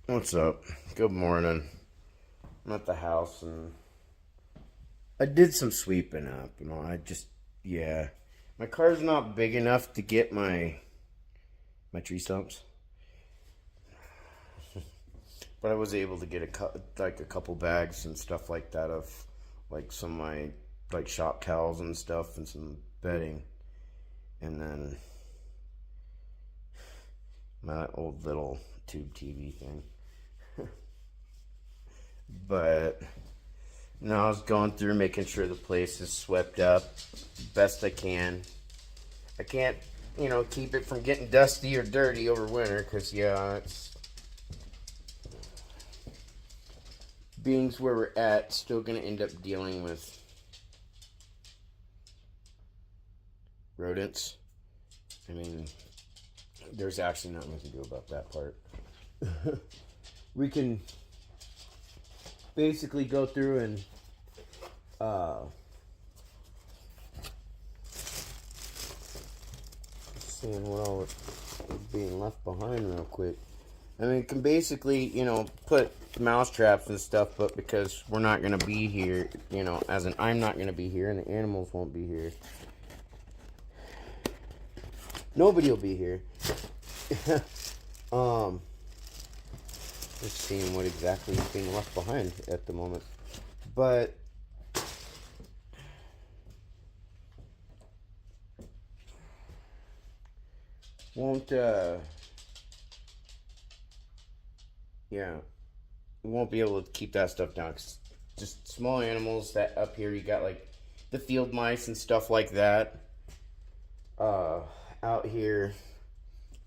What's up? Good morning. I'm at the house and I did some sweeping up. Yeah. My car's not big enough to get my tree stumps, but I was able to get a couple bags and stuff like that of like some of my like shop towels and stuff and some bedding, and then my old little tube TV thing. But no, I was going through making sure the place is swept up best I can. I can't, keep it from getting dusty or dirty over winter because, yeah, it's beings where we're at, still going to end up dealing with rodents. I mean, there's actually nothing we can do about that part. We can basically go through and seeing what all is being left behind real quick. I mean, can basically, put mouse traps and stuff, but because we're not going to be here, as in I'm not going to be here and the animals won't be here. Nobody will be here. Just seeing what exactly is being left behind at the moment. But won't yeah, we won't be able to keep that stuff down. 'Cause just small animals that up here, you got like the field mice and stuff like that out here,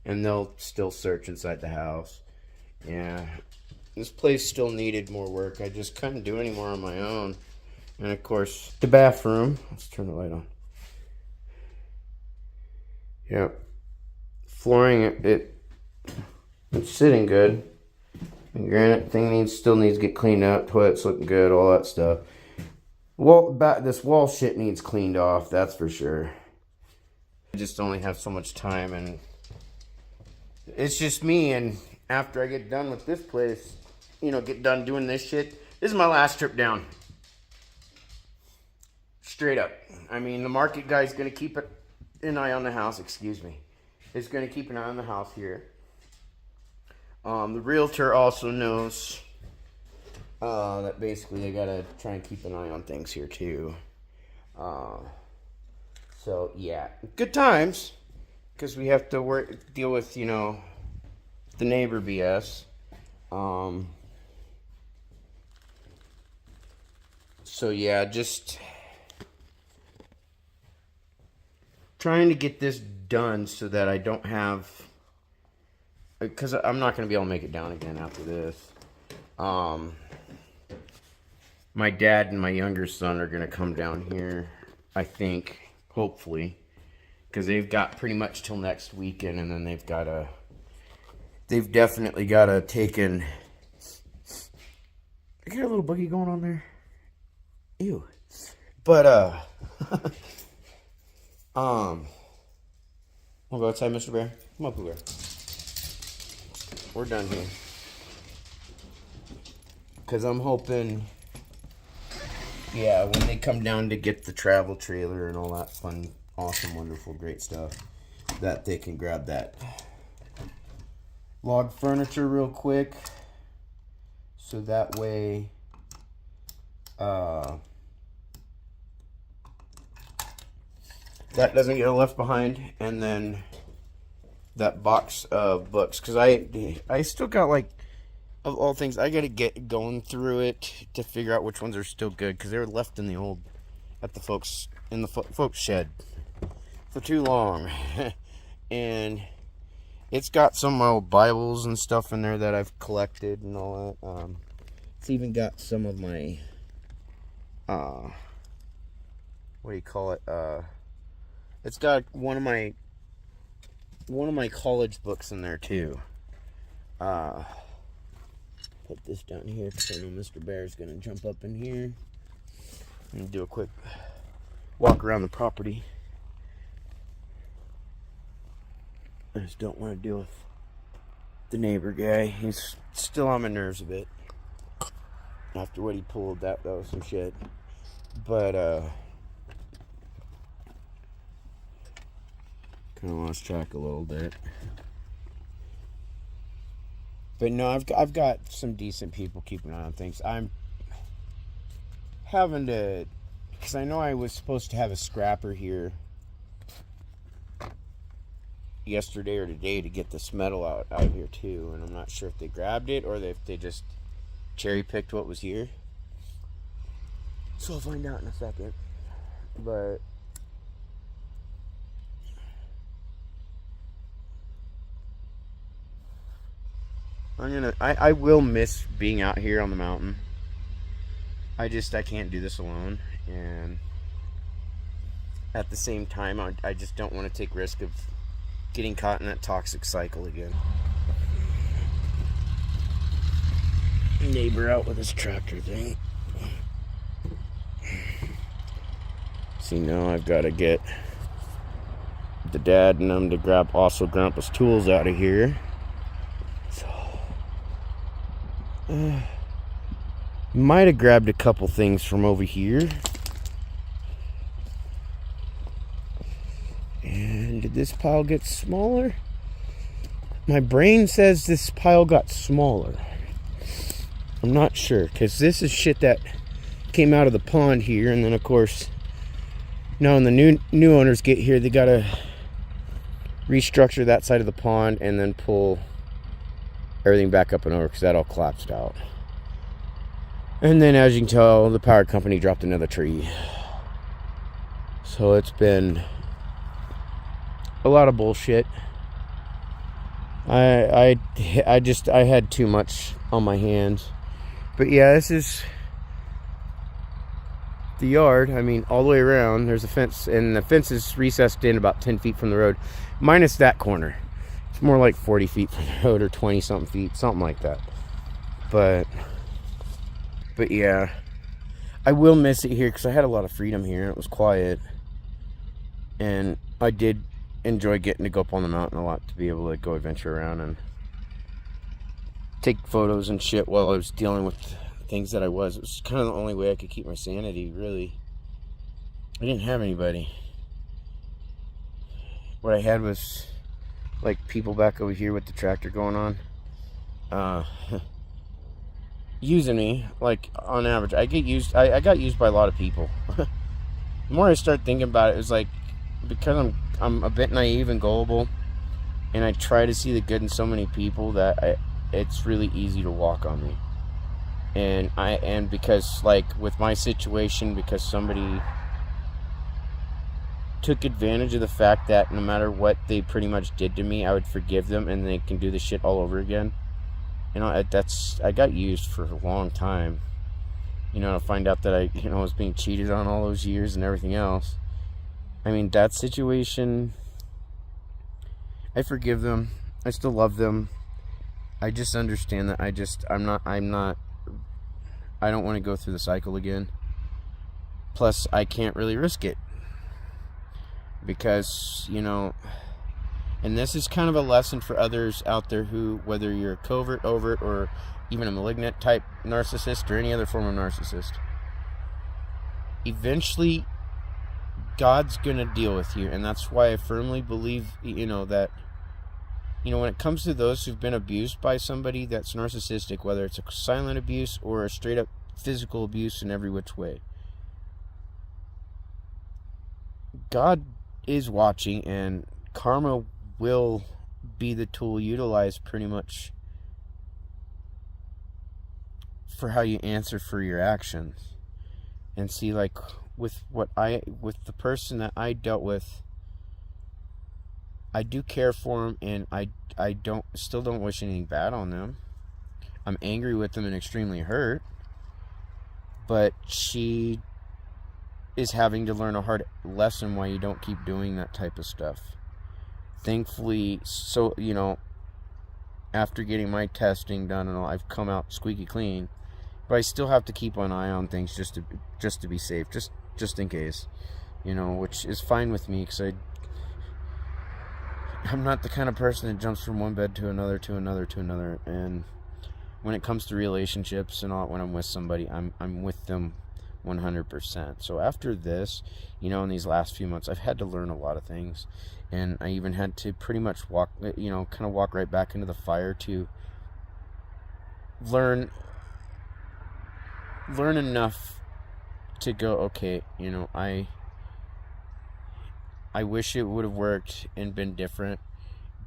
and they'll still search inside the house. Yeah, this place still needed more work. I just couldn't do any more on my own. And of course, the bathroom. Let's turn the light on. Yep, flooring it's sitting good. And granite thing still needs to get cleaned up. Toilet's looking good, all that stuff. This wall shit needs cleaned off, that's for sure. I just only have so much time, and it's just me. And after I get done with this place, get done doing this shit, this is my last trip down. Straight up. I mean, the market guy's gonna keep an eye on the house. Excuse me. He's gonna keep an eye on the house here. The realtor also knows that basically I gotta try and keep an eye on things here too. So yeah, good times, because we have to deal with the neighbor BS. So yeah, just trying to get this done so that I don't have, because I'm not going to be able to make it down again after this. My dad and my younger son are going to come down here, I think, hopefully, because they've got pretty much till next weekend, and then they've definitely got to take in. I got a little buggy going on there. Ew. But, we'll go outside, Mr. Bear. Come on, Pooh Bear. We're done here. Because I'm hoping, yeah, when they come down to get the travel trailer and all that fun, awesome, wonderful, great stuff, that they can grab that log furniture real quick. So that way, that doesn't get left behind. And then that box of books, because I still got, like, of all things, I gotta get going through it to figure out which ones are still good, because they were left in the folks shed for too long. And it's got some of my old Bibles and stuff in there that I've collected and all that. It's even got some of my what do you call it? It's got one of my college books in there too. Put this down here because I know Mr. Bear is going to jump up in here and do a quick walk around the property. I just don't want to deal with the neighbor guy. He's still on my nerves a bit. After what he pulled, that was some shit. But, kind of lost track a little bit. But no, I've got some decent people keeping an eye on things. I'm having to, because I know I was supposed to have a scrapper here yesterday or today to get this metal out of here too, and I'm not sure if they grabbed it or if they just cherry picked what was here. So I'll find out in a second. But I will miss being out here on the mountain. I can't do this alone, and at the same time I just don't want to take risk of getting caught in that toxic cycle again. Neighbor out with his tractor thing. See, now I've got to get the dad and them to grab also Grandpa's tools out of here. So, might have grabbed a couple things from over here. And did this pile get smaller? My brain says this pile got smaller. I'm not sure, because this is shit that came out of the pond here, and then of course, now when the new owners get here, they gotta restructure that side of the pond and then pull everything back up and over, because that all collapsed out. And then, as you can tell, the power company dropped another tree. So it's been a lot of bullshit. I had too much on my hands. But yeah, this is the yard. I mean, all the way around, there's a fence, and the fence is recessed in about 10 feet from the road, minus that corner. It's more like 40 feet from the road, or 20 something feet, something like that. But yeah, I will miss it here because I had a lot of freedom here and it was quiet, and I did enjoy getting to go up on the mountain a lot, to be able to go adventure around and take photos and shit while I was dealing with things that I was. It was kind of the only way I could keep my sanity, really. I didn't have anybody. What I had was like people back over here with the tractor going on, using me. Like, on average, I got used by a lot of people. The more I start thinking about it, it was like, because I'm a bit naive and gullible, and I try to see the good in so many people, that it's really easy to walk on me. And because, like, with my situation, because somebody took advantage of the fact that no matter what they pretty much did to me, I would forgive them and they can do the shit all over again. You know, I got used for a long time. You know, to find out that I was being cheated on all those years and everything else. I mean, that situation, I forgive them. I still love them. I just understand that I don't want to go through the cycle again. Plus, I can't really risk it. Because, and this is kind of a lesson for others out there who, whether you're a covert, overt, or even a malignant type narcissist or any other form of narcissist, eventually God's gonna deal with you. And that's why I firmly believe, that, when it comes to those who've been abused by somebody that's narcissistic, whether it's a silent abuse or a straight up physical abuse in every which way, God is watching, and karma will be the tool utilized pretty much for how you answer for your actions. And see, like, with the person that I dealt with, I do care for them, and I still don't wish anything bad on them. I'm angry with them and extremely hurt, but she is having to learn a hard lesson why you don't keep doing that type of stuff. Thankfully, so after getting my testing done and all, I've come out squeaky clean, but I still have to keep an eye on things just to be safe, just in case, which is fine with me, because I'm not the kind of person that jumps from one bed to another, and when it comes to relationships and all, when I'm with somebody, I'm with them 100%. So after this, you know, in these last few months, I've had to learn a lot of things, and I even had to pretty much walk, you know, kind of walk right back into the fire to learn enough to go, okay, you know, I wish it would have worked and been different,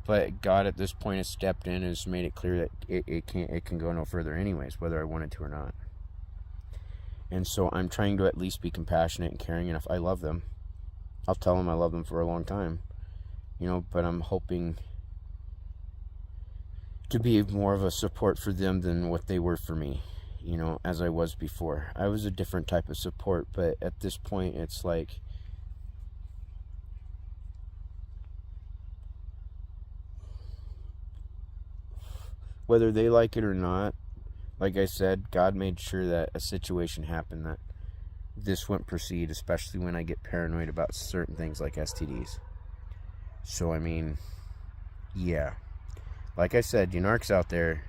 but God at this point has stepped in and has made it clear that it can go no further anyways, whether I wanted to or not. And so I'm trying to at least be compassionate and caring enough. I love them. I'll tell them I love them for a long time, you know, but I'm hoping to be more of a support for them than what they were for me, you know, as I was before. I was a different type of support, but at this point it's like, whether they like it or not, like I said, God made sure that a situation happened that this wouldn't proceed, especially when I get paranoid about certain things like STDs. So, I mean, yeah. Like I said, you narcs out there,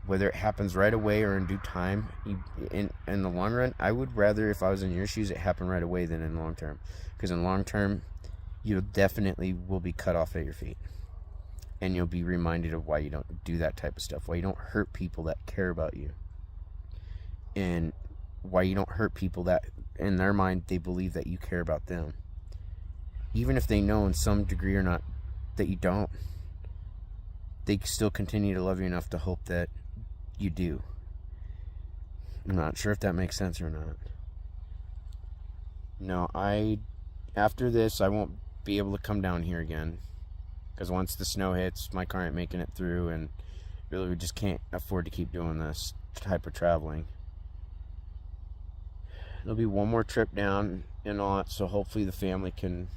whether it happens right away or in due time, in the long run, I would rather, if I was in your shoes, it happen right away than in long term. Because in long term, you definitely will be cut off at your feet. And you'll be reminded of why you don't do that type of stuff. Why you don't hurt people that care about you. And why you don't hurt people that, in their mind, they believe that you care about them. Even if they know in some degree or not that you don't, they still continue to love you enough to hope that you do. I'm not sure if that makes sense or not. No, after this, I won't be able to come down here again. Because once the snow hits, my car ain't making it through, and really we just can't afford to keep doing this type of traveling. There'll be one more trip down and all that, so hopefully the family can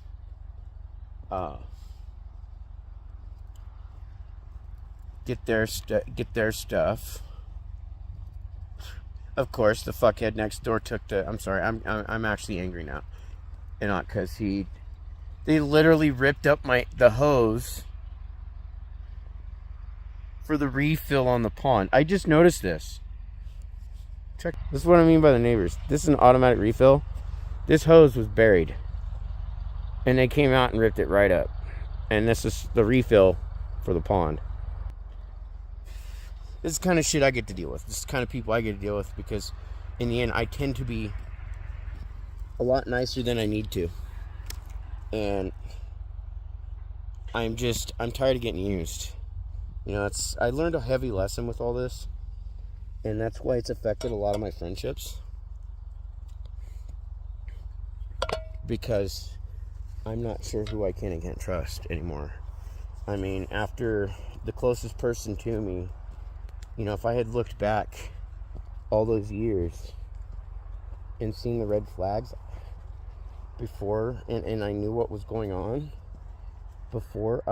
get their stuff. Of course, the fuckhead next door took the. I'm sorry, I'm actually angry now, and not because they literally ripped up the hose for the refill on the pond. I just noticed this. Check. This is what I mean by the neighbors. This is an automatic refill. This hose was buried, and they came out and ripped it right up. And this is the refill for the pond. This is the kind of shit I get to deal with. This is the kind of people I get to deal with, because in the end, I tend to be a lot nicer than I need to. And I'm tired of getting used. You know, I learned a heavy lesson with all this, and that's why it's affected a lot of my friendships. Because I'm not sure who I can and can't trust anymore. I mean, after the closest person to me, you know, if I had looked back all those years and seen the red flags before, and I knew what was going on before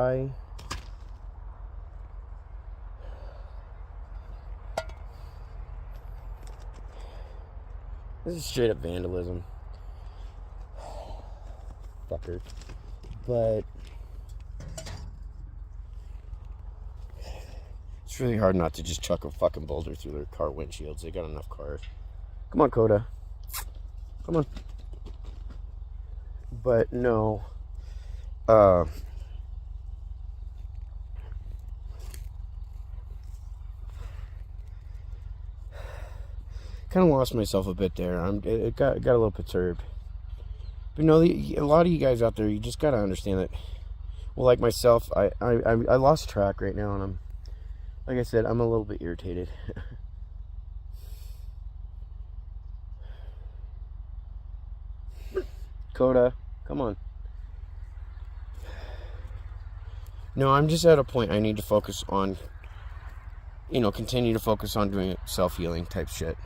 this is straight up vandalism. Fucker. But it's really hard not to just chuck a fucking boulder through their car windshields. They got enough cars. Come on, Coda. Come on. But no. Kind of lost myself a bit there. It got a little perturbed. But no, a lot of you guys out there, you just gotta understand that. Well, like myself, I lost track right now, and like I said, I'm a little bit irritated. Coda, come on. No, I'm just at a point I need to focus on, you know, continue to focus on doing self-healing type shit.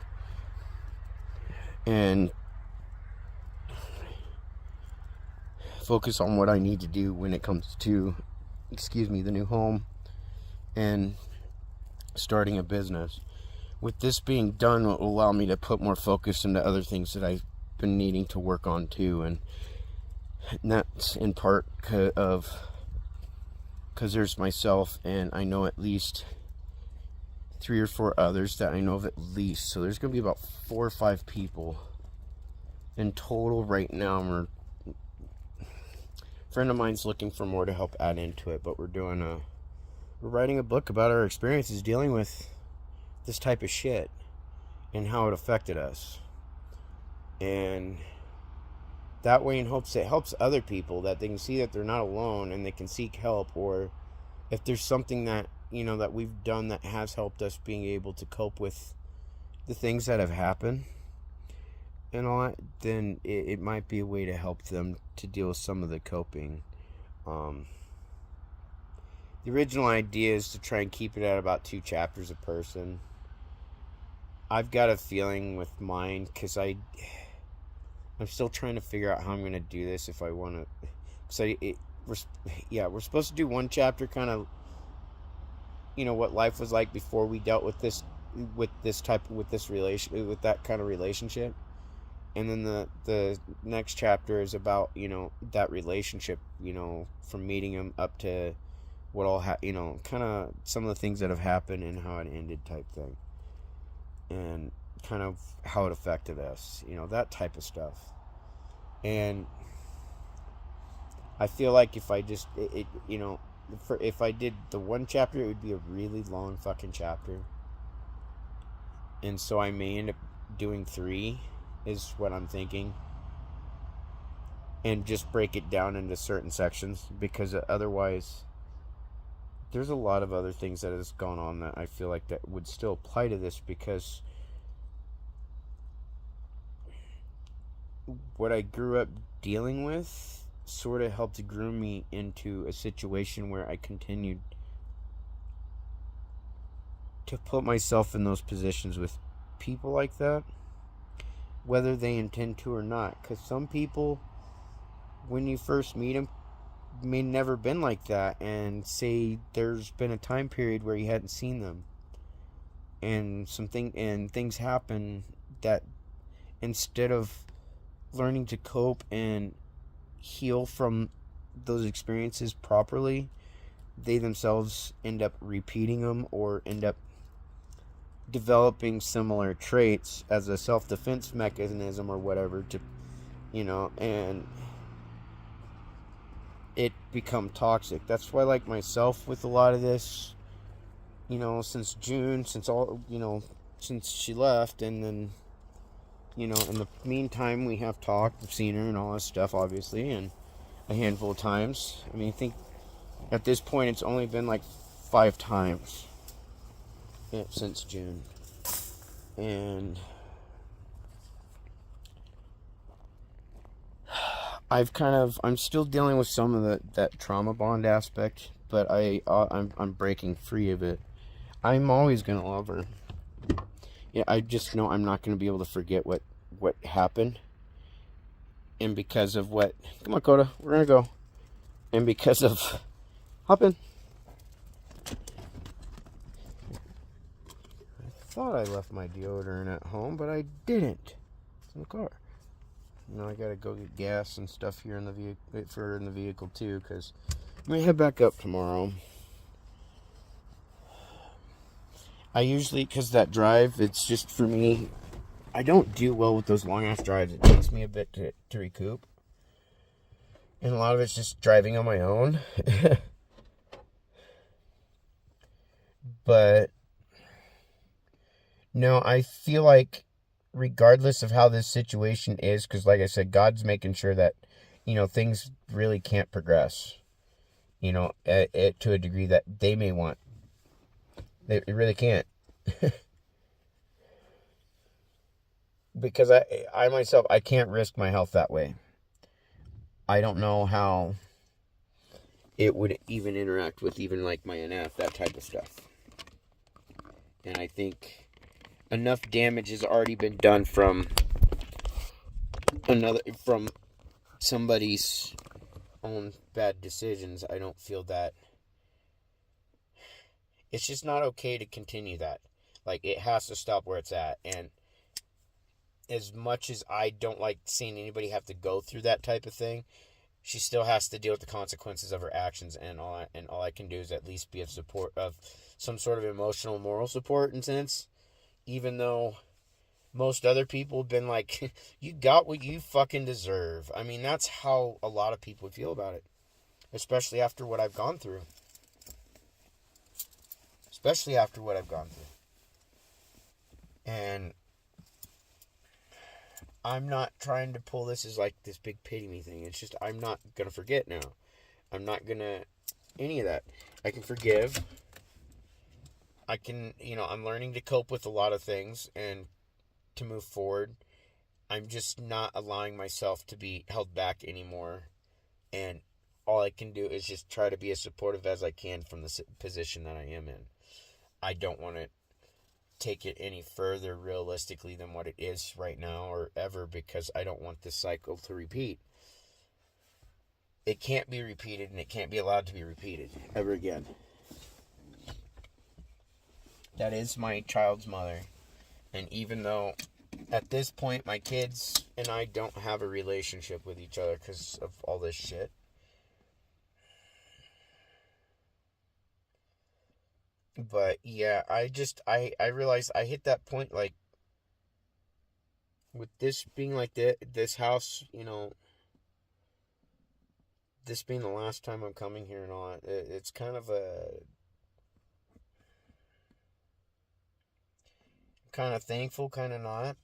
And focus on what I need to do when it comes to, the new home and starting a business. With this being done, it will allow me to put more focus into other things that I've been needing to work on too, and that's in part of because there's myself, and I know at least 3 or 4 others that I know of at least. So there's going to be about 4 or 5 people in total right now. We're a friend of mine's looking for more to help add into it, but we're writing a book about our experiences dealing with this type of shit and how it affected us. And that way, in hopes it helps other people, that they can see that they're not alone and they can seek help, or if there's something that, you know, that we've done that has helped us being able to cope with the things that have happened and all that, then it might be a way to help them to deal with some of the coping. The original idea is to try and keep it at about 2 chapters a person. I've got a feeling with mine, because I'm still trying to figure out how I'm going to do this if I want to. So we're supposed to do 1 chapter, kind of, you know, what life was like before we dealt with this that kind of relationship, and then the next chapter is about, you know, that relationship, you know, from meeting him up to what all you know, kind of some of the things that have happened and how it ended, type thing, and kind of how it affected us, you know, that type of stuff. And I feel like if I just you know, if I did the 1 chapter, it would be a really long fucking chapter, and so I may end up doing 3, is what I'm thinking, and just break it down into certain sections, because otherwise there's a lot of other things that has gone on that I feel like that would still apply to this, because what I grew up dealing with sort of helped groom me into a situation where I continued to put myself in those positions with people like that, whether they intend to or not. Because some people, when you first meet them, may never been like that, and say there's been a time period where you hadn't seen them, and things happen that, instead of learning to cope and heal from those experiences properly, they themselves end up repeating them, or end up developing similar traits as a self-defense mechanism or whatever, to, you know, and it become toxic. That's why, like myself, with a lot of this, you know, since June, since she left, and then, you know, in the meantime, we have talked, I've seen her and all this stuff, obviously, and a handful of times. I mean, I think at this point it's only been like 5 times since June. And I'm still dealing with some of that trauma bond aspect, but I'm breaking free of it. I'm always gonna love her. Yeah, I just know I'm not gonna be able to forget what happened, and because of what. Come on, Coda, we're gonna go. And because of, hop in. I thought I left my deodorant at home, but I didn't. It's in the car. Now I gotta go get gas and stuff here in the vehicle too, because I'm gonna head back up tomorrow. I usually, because that drive, it's just, for me, I don't do well with those long ass drives. It takes me a bit to recoup, and a lot of it's just driving on my own. But no, I feel like, regardless of how this situation is, because like I said, God's making sure that, you know, things really can't progress, you know, to a degree that they may want. It really can't. Because I myself, I can't risk my health that way. I don't know how it would even interact with even like my NF, that type of stuff. And I think enough damage has already been done from somebody's own bad decisions. I don't feel that it's just not okay to continue that. Like, it has to stop where it's at. And as much as I don't like seeing anybody have to go through that type of thing, she still has to deal with the consequences of her actions, and all I can do is at least be of support, of some sort of emotional, moral support in a sense, even though most other people have been like, you got what you fucking deserve. I mean, that's how a lot of people feel about it, especially after what I've gone through. Especially after what I've gone through. And I'm not trying to pull this as like this big pity me thing. It's just I'm not going to forget now. I'm not going to any of that. I can forgive. I can, I'm learning to cope with a lot of things and to move forward. I'm just not allowing myself to be held back anymore. And all I can do is just try to be as supportive as I can from the position that I am in. I don't want to take it any further realistically than what it is right now or ever, because I don't want this cycle to repeat. It can't be repeated, and it can't be allowed to be repeated ever again. That is my child's mother. And even though at this point my kids and I don't have a relationship with each other because of all this shit, but yeah, I realized I hit that point, like, with this being like this house, this being the last time I'm coming here and all, it's kind of kind of thankful, kind of not.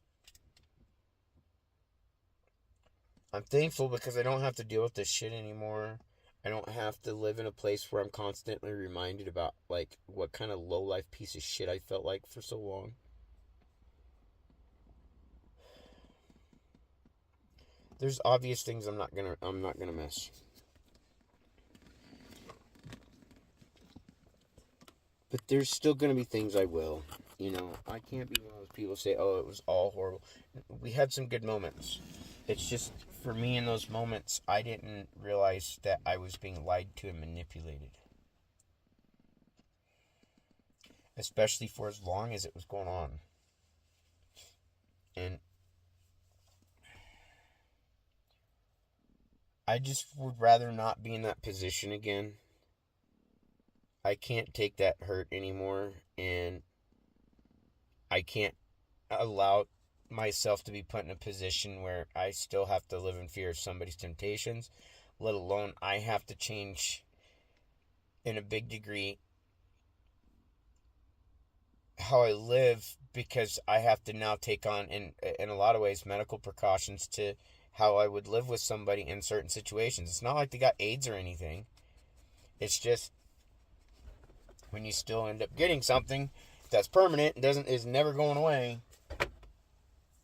I'm thankful because I don't have to deal with this shit anymore. I don't have to live in a place where I'm constantly reminded about, like, what kind of low-life piece of shit I felt like for so long. There's obvious things I'm not gonna miss. But there's still gonna be things I will. I can't be one of those people who say, oh, it was all horrible. We had some good moments. It's just, for me in those moments, I didn't realize that I was being lied to and manipulated. Especially for as long as it was going on. And I just would rather not be in that position again. I can't take that hurt anymore, and I can't allow myself to be put in a position where I still have to live in fear of somebody's temptations, let alone I have to change in a big degree how I live, because I have to now take on, in a lot of ways, medical precautions to how I would live with somebody in certain situations. It's not like they got AIDS or anything. It's just when you still end up getting something that's permanent and is never going away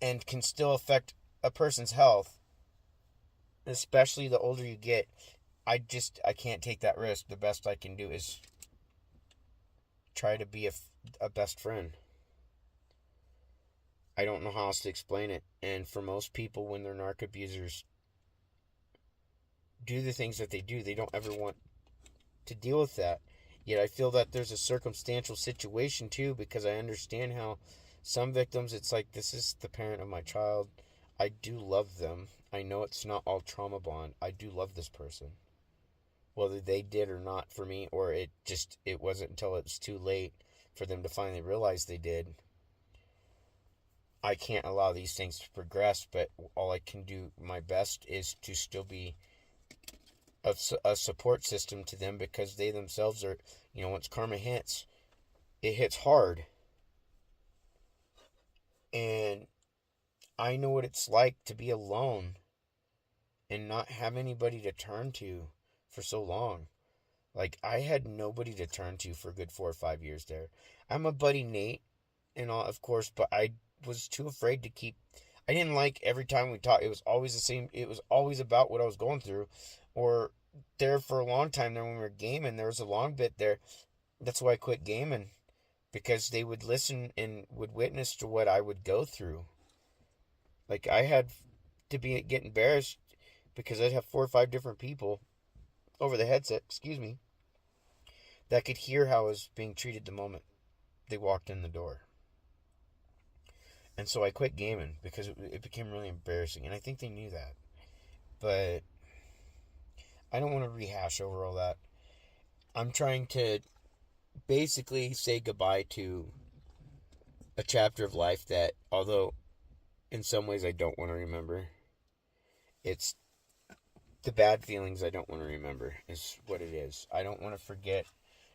and can still affect a person's health, especially the older you get, I can't take that risk. The best I can do is try to be a best friend. I don't know how else to explain it. And for most people, when they're narc abusers do the things that they do, they don't ever want to deal with that. Yet I feel that there's a circumstantial situation too, because I understand how some victims, it's like, this is the parent of my child. I do love them. I know it's not all trauma bond. I do love this person. Whether they did or not for me, or it wasn't until it was too late for them to finally realize they did. I can't allow these things to progress, but all I can do my best is to still be a support system to them, because they themselves are, once karma hits, it hits hard. And I know what it's like to be alone and not have anybody to turn to for so long. Like, I had nobody to turn to for a good 4 or 5 years there. I'm a buddy Nate and all, of course, but I was too afraid to keep. I didn't like every time we talked, it was always the same. It was always about what I was going through. Or there for a long time there when we were gaming, there was a long bit there. That's why I quit gaming, because they would listen and would witness to what I would go through. Like, I had to get embarrassed because I'd have 4 or 5 different people over the headset, that could hear how I was being treated the moment they walked in the door. And so I quit gaming because it became really embarrassing. And I think they knew that. But I don't want to rehash over all that. I'm trying to basically say goodbye to a chapter of life that, although in some ways I don't want to remember, it's the bad feelings I don't want to remember, is what it is. I don't want to forget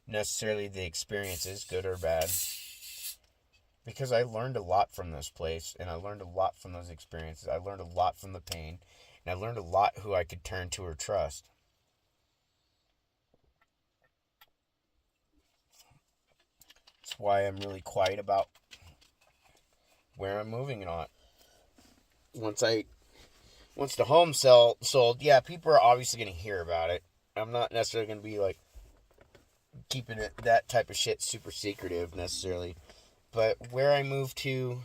necessarily the experiences, good or bad, because I learned a lot from this place, and I learned a lot from those experiences. I learned a lot from the pain, and I learned a lot who I could turn to or trust. That's why I'm really quiet about where I'm moving and not. Once the home sold, yeah, people are obviously going to hear about it. I'm not necessarily going to be like keeping it that type of shit super secretive necessarily. But where I move to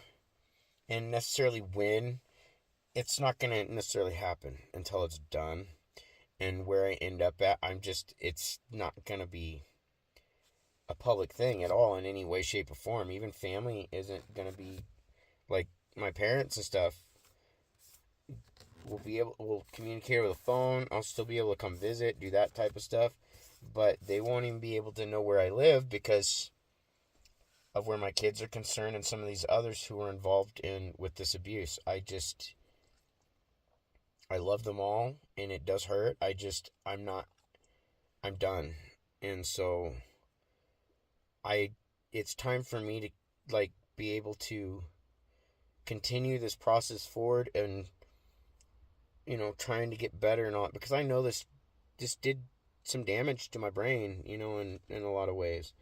and necessarily when, it's not going to necessarily happen until it's done. And where I end up at, it's not going to be a public thing at all in any way, shape, or form. Even family isn't going to be, like, my parents and stuff will communicate with a phone. I'll still be able to come visit, do that type of stuff. But they won't even be able to know where I live because of where my kids are concerned and some of these others who are involved with this abuse. I love them all, and it does hurt. I'm done. And so it's time for me to, like, be able to continue this process forward and, trying to get better and all, because I know this did some damage to my brain, in a lot of ways.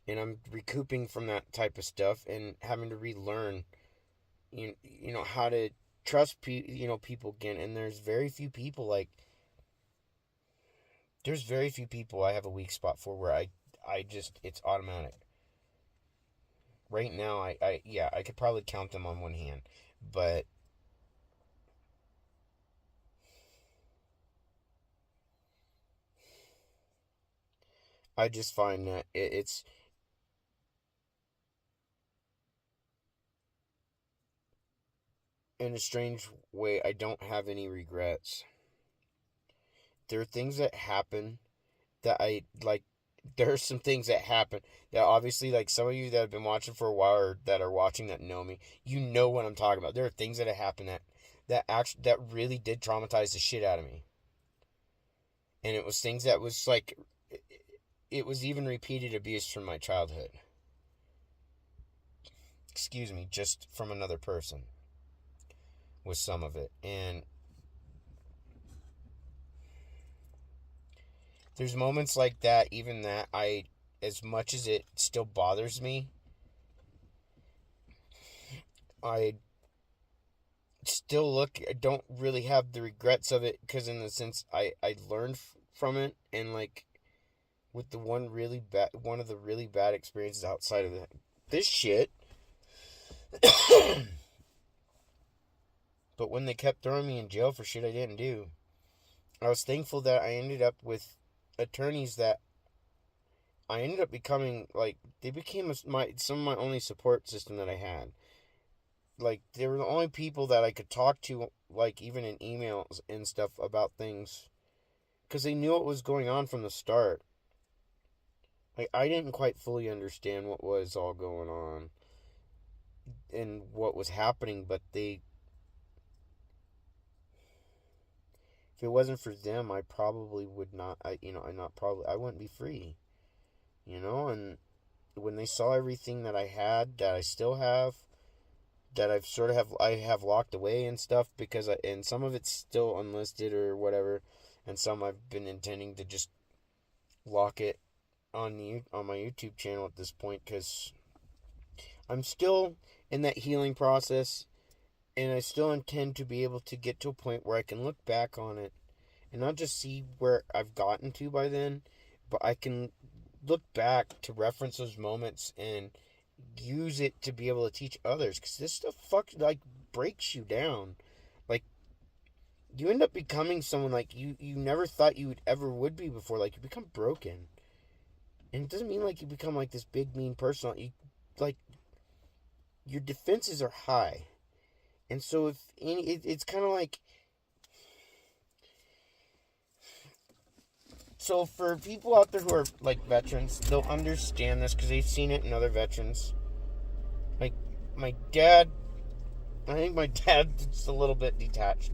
And I'm recouping from that type of stuff and having to relearn, how to trust people again. And there's very few people I have a weak spot for where I just, it's automatic. Right now, I could probably count them on one hand, but I just find that it's, in a strange way, I don't have any regrets. There are things that happen that I like. There are some things that happen that obviously, like, some of you that have been watching for a while or that are watching that know me, you know what I'm talking about. There are things that have happened that really did traumatize the shit out of me. And it was things that was like, it was even repeated abuse from my childhood. Excuse me, just from another person with some of it. And there's moments like that, even that as much as it still bothers me, I I don't really have the regrets of it, because in the sense I learned from it. And, like, with one of the really bad experiences outside of this shit, but when they kept throwing me in jail for shit I didn't do, I was thankful that I ended up with attorneys that I ended up becoming, like, they became some of my only support system that I had. Like, they were the only people that I could talk to, like, even in emails and stuff about things, because they knew what was going on from the start. Like, I didn't quite fully understand what was all going on and what was happening, but if it wasn't for them, I probably would not, I wouldn't be free, and when they saw everything that I had, that I still have, that I have locked away and stuff, and some of it's still unlisted or whatever, and some I've been intending to just lock it on my YouTube channel at this point, because I'm still in that healing process, and I still intend to be able to get to a point where I can look back on it and not just see where I've gotten to by then, but I can look back to reference those moments and use it to be able to teach others, because this stuff breaks you down. Like, you end up becoming someone like you never thought you would be before. Like, you become broken, and it doesn't mean like you become like this big mean person. Like, your defenses are high, and so it's kind of like, So for people out there who are like veterans, they'll understand this because they've seen it in other veterans. Like my dad, I think my dad's a little bit detached,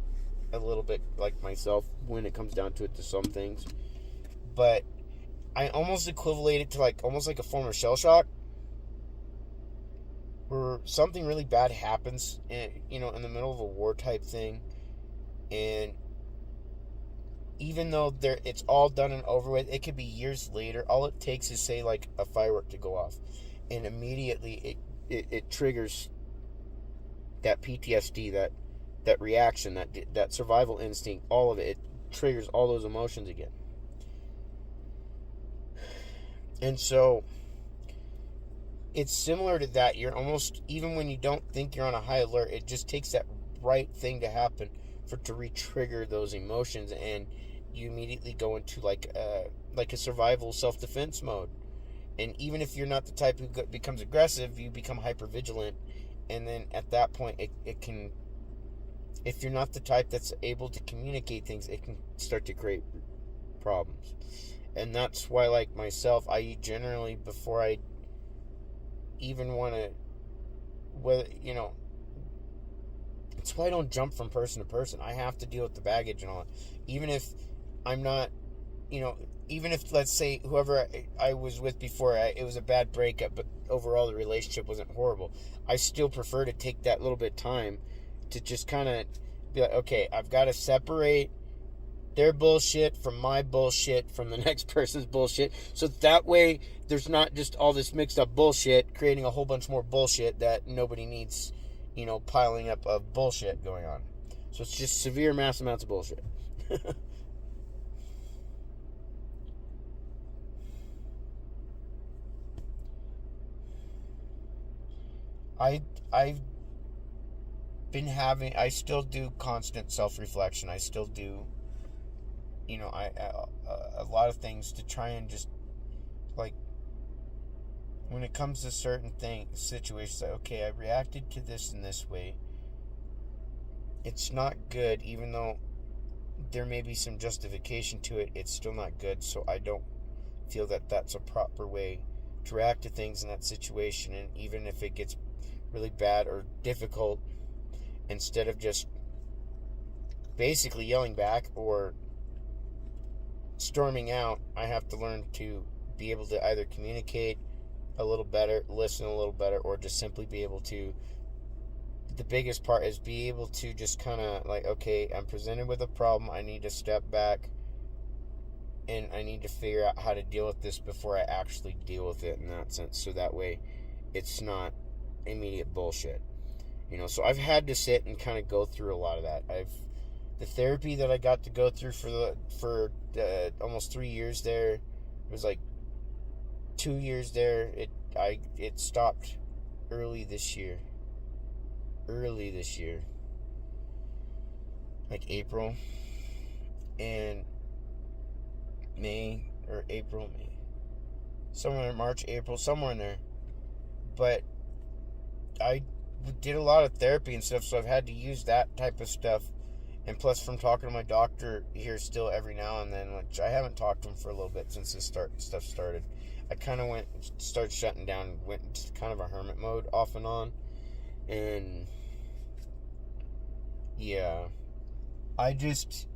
a little bit like myself when it comes down to it to some things. But I almost equivalent it to like almost like a form of shell shock, where something really bad happens, in the middle of a war type thing, and even though it's all done and over with, it could be years later. All it takes is, say, like a firework to go off, and immediately it triggers that PTSD, that reaction, that survival instinct, all of it. It triggers all those emotions again. And so it's similar to that. You're almost, even when you don't think you're on a high alert, it just takes that right thing to happen for it to re-trigger those emotions, and you immediately go into like a survival self-defense mode. And even if you're not the type who becomes aggressive, you become hyper-vigilant, and then at that point it can, if you're not the type that's able to communicate things, it can start to create problems. And that's why, like myself, I generally, before I even want to, it's why I don't jump from person to person. I have to deal with the baggage and all. Even if I'm not, even if, let's say, whoever I was with before, it was a bad breakup, but overall the relationship wasn't horrible, I still prefer to take that little bit of time to just kind of be like, okay, I've got to separate their bullshit from my bullshit from the next person's bullshit, so that way there's not just all this mixed up bullshit creating a whole bunch more bullshit that nobody needs, piling up of bullshit going on. So it's just severe mass amounts of bullshit. I've I still do constant self-reflection. I still do, a lot of things to try and just, like, when it comes to certain situations, like, okay, I reacted to this in this way. It's not good, even though there may be some justification to it. It's still not good, so I don't feel that that's a proper way to react to things in that situation. And even if it gets really bad or difficult, instead of just basically yelling back or storming out, I have to learn to be able to either communicate a little better, listen a little better, or just simply be able to, the biggest part is be able to just kind of like, okay, I'm presented with a problem, I need to step back and I need to figure out how to deal with this before I actually deal with it, in that sense, so that way it's not immediate bullshit. So I've had to sit and kind of go through a lot of that. The therapy that I got to go through for almost 3 years there, it was like 2 years there. It stopped early this year, like April and May, or April, May, somewhere in March, April, somewhere in there. But I did a lot of therapy and stuff, so I've had to use that type of stuff. And plus, from talking to my doctor here still every now and then, which I haven't talked to him for a little bit since this stuff started. I kind of started shutting down, went into kind of a hermit mode off and on. And yeah, I just,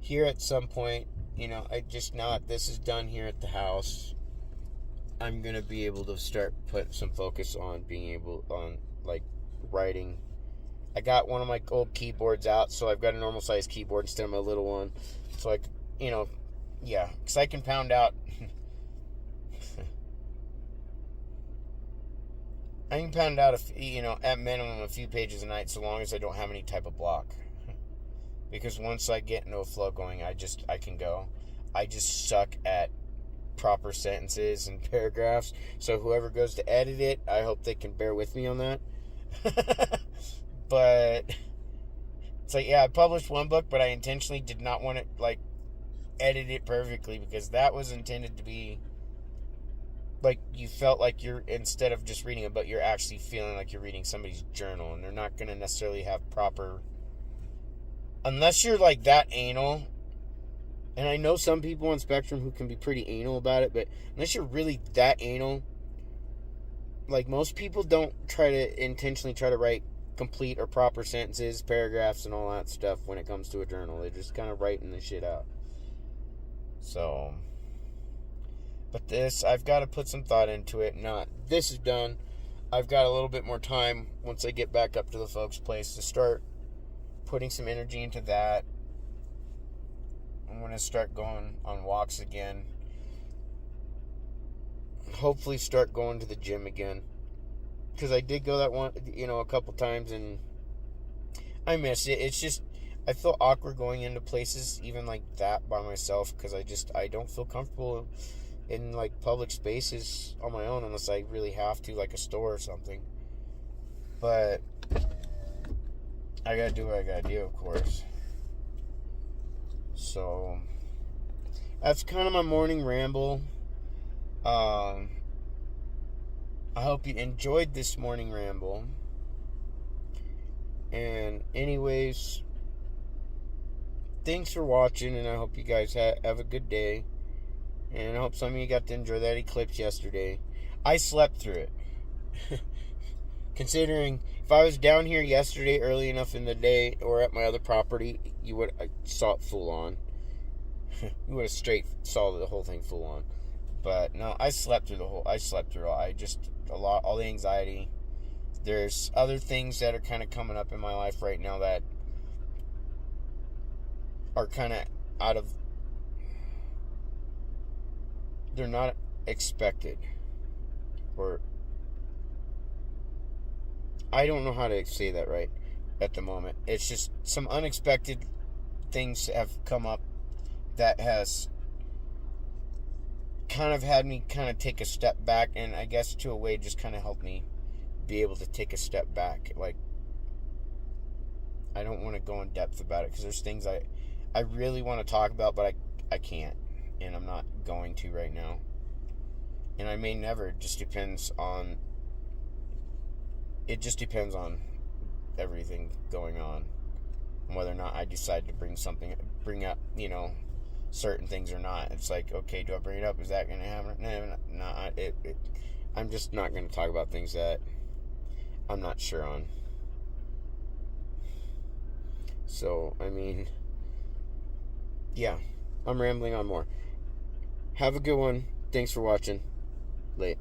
here at some point, I just, now that this is done here at the house, I'm going to be able to start putting some focus on like, writing. I got one of my old keyboards out, so I've got a normal size keyboard instead of my little one. So yeah, because I can pound out, at minimum a few pages a night, so long as I don't have any type of block. Because once I get into a flow going, I can go. I just suck at proper sentences and paragraphs, so whoever goes to edit it, I hope they can bear with me on that. But it's like, yeah, I published one book, but I intentionally did not want to, like, edit it perfectly, because that was intended to be like, you felt like you're, instead of just reading it, but you're actually feeling like you're reading somebody's journal, and they're not going to necessarily have proper, unless you're like that anal And I know some people on Spectrum who can be pretty anal about it, but unless you're really that anal, like most people don't try to intentionally try to write complete or proper sentences, paragraphs, and all that stuff when it comes to a journal. They're just kind of writing the shit out. So, but this, I've got to put some thought into it. Not this is done. I've got a little bit more time once I get back up to the folks' place to start putting some energy into that. I'm going to start going on walks again. Hopefully start going to the gym again. Because I did go that one, a couple times, and I miss it. It's just, I feel awkward going into places even like that by myself, because I don't feel comfortable in like public spaces on my own unless I really have to, like a store or something. But I gotta do what I gotta do, of course. So that's kind of my morning ramble. I hope you enjoyed this morning ramble. And anyways, thanks for watching, and I hope you guys have a good day. And I hope some of you got to enjoy that eclipse yesterday. I slept through it. Considering if I was down here yesterday early enough in the day or at my other property, I saw it full on. You would have straight saw the whole thing full on. But no, I slept through all. All the anxiety. There's other things that are kind of coming up in my life right now that are kind of out of, they're not expected, or I don't know how to say that right at the moment. It's just some unexpected things have come up that has kind of had me kind of take a step back, and I guess to a way just kind of helped me be able to take a step back. Like, I don't want to go in depth about it because there's things I really want to talk about, but I can't, and I'm not going to right now, and I may never. It just depends on everything going on, and whether or not I decide to bring up certain things or not. It's like, okay, do I bring it up? Is that going to happen? No, I'm just not going to talk about things that I'm not sure on. So, I mean, yeah, I'm rambling on more. Have a good one. Thanks for watching. Late.